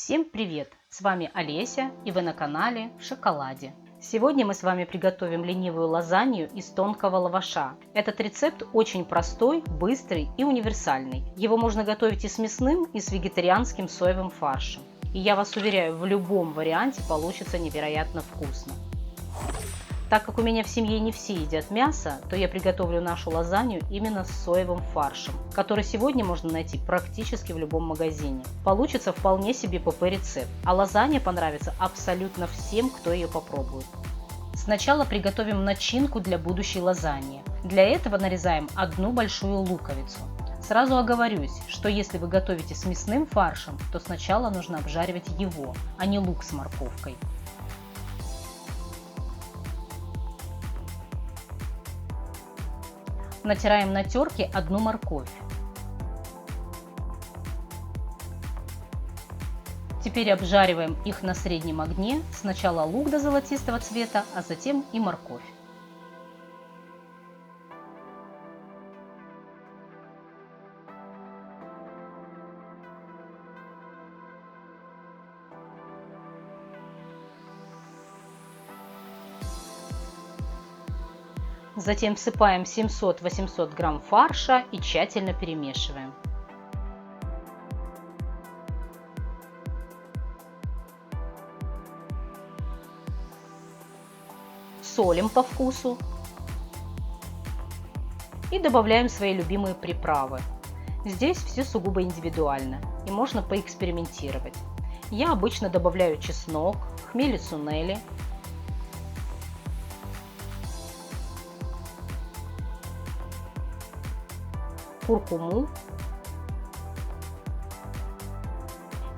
Всем привет! С вами Олеся и вы на канале в шоколаде. Сегодня мы с вами приготовим ленивую лазанью из тонкого лаваша. Этот рецепт очень простой, быстрый и универсальный. Его можно готовить и с мясным, и с вегетарианским соевым фаршем. И я вас уверяю, в любом варианте получится невероятно вкусно. Так как у меня в семье не все едят мясо, то я приготовлю нашу лазанью именно с соевым фаршем, который сегодня можно найти практически в любом магазине. Получится вполне себе ПП-рецепт, а лазанья понравится абсолютно всем, кто ее попробует. Сначала приготовим начинку для будущей лазаньи. Для этого нарезаем одну большую луковицу. Сразу оговорюсь, что если вы готовите с мясным фаршем, то сначала нужно обжаривать его, а не лук с морковкой. Натираем на терке одну морковь. Теперь обжариваем их на среднем огне, сначала лук до золотистого цвета, а затем и морковь. Затем всыпаем 700-800 грамм фарша и тщательно перемешиваем. Солим по вкусу и добавляем свои любимые приправы. Здесь все сугубо индивидуально и можно поэкспериментировать. Я обычно добавляю чеснок, хмели сунели, куркуму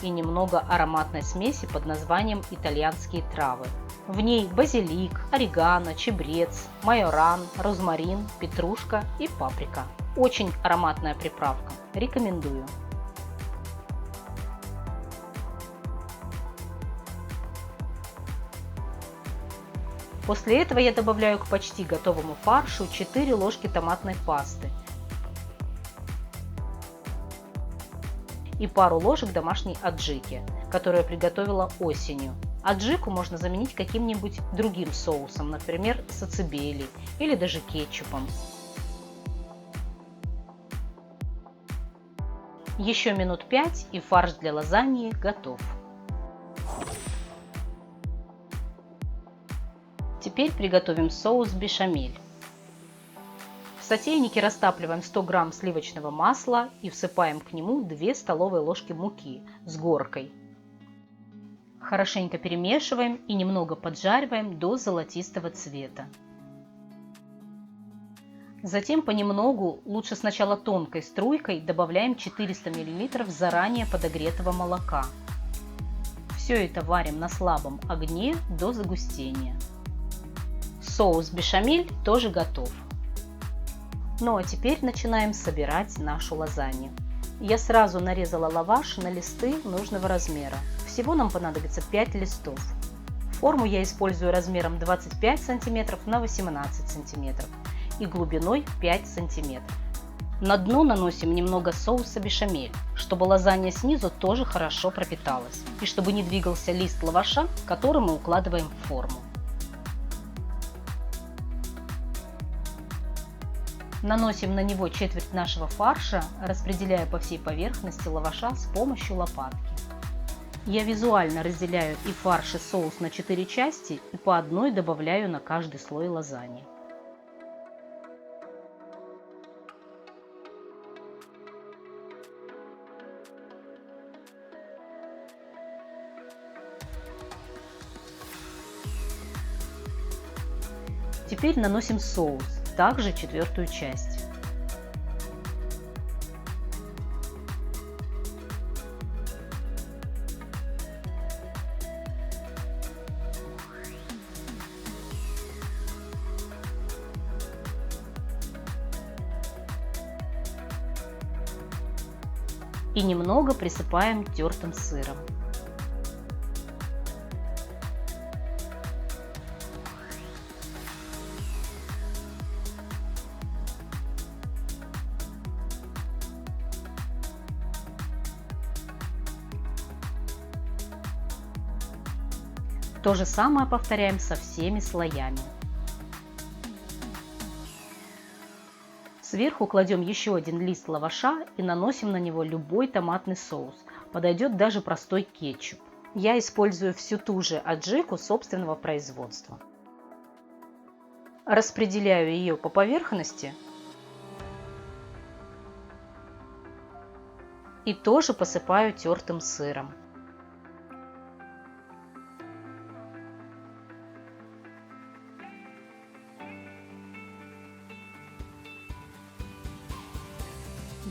и немного ароматной смеси под названием итальянские травы. В ней базилик, орегано, чабрец, майоран, розмарин, петрушка и паприка. Очень ароматная приправка. Рекомендую. После этого я добавляю к почти готовому фаршу 4 ложки томатной пасты и пару ложек домашней аджики, которую я приготовила осенью. Аджику можно заменить каким-нибудь другим соусом, например, сацебели или даже кетчупом. Еще минут 5 и фарш для лазаньи готов. Теперь приготовим соус бешамель. В сотейнике растапливаем 100 грамм сливочного масла и всыпаем к нему 2 столовые ложки муки с горкой. Хорошенько перемешиваем и немного поджариваем до золотистого цвета. Затем понемногу, лучше сначала тонкой струйкой, добавляем 400 мл заранее подогретого молока. Все это варим на слабом огне до загустения. Соус бешамель тоже готов. Ну а теперь начинаем собирать нашу лазанью. Я сразу нарезала лаваш на листы нужного размера. Всего нам понадобится 5 листов. Форму я использую размером 25 см на 18 см и глубиной 5 см. На дно наносим немного соуса бешамель, чтобы лазанья снизу тоже хорошо пропиталась и чтобы не двигался лист лаваша, который мы укладываем в форму. Наносим на него четверть нашего фарша, распределяя по всей поверхности лаваша с помощью лопатки. Я визуально разделяю и фарш, и соус на 4 части и по одной добавляю на каждый слой лазаньи. Теперь наносим соус, также четвертую часть. И немного присыпаем тертым сыром. То же самое повторяем со всеми слоями. Сверху кладем еще один лист лаваша и наносим на него любой томатный соус. Подойдет даже простой кетчуп. Я использую всю ту же аджику собственного производства. Распределяю ее по поверхности и тоже посыпаю тертым сыром.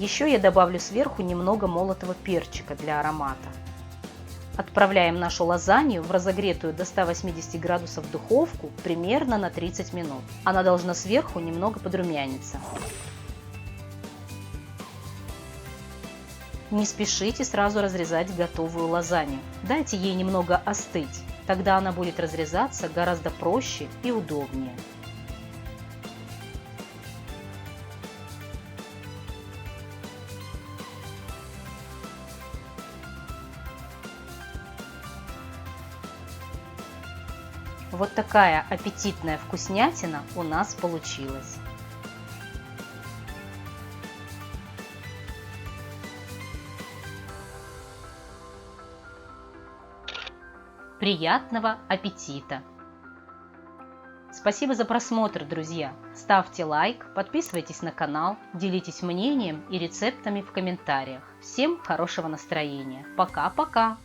Еще я добавлю сверху немного молотого перчика для аромата. Отправляем нашу лазанью в разогретую до 180 градусов духовку примерно на 30 минут. Она должна сверху немного подрумяниться. Не спешите сразу разрезать готовую лазанью. Дайте ей немного остыть, тогда она будет разрезаться гораздо проще и удобнее. Вот такая аппетитная вкуснятина у нас получилась. Приятного аппетита! Спасибо за просмотр, друзья! Ставьте лайк, подписывайтесь на канал, делитесь мнением и рецептами в комментариях. Всем хорошего настроения! Пока-пока!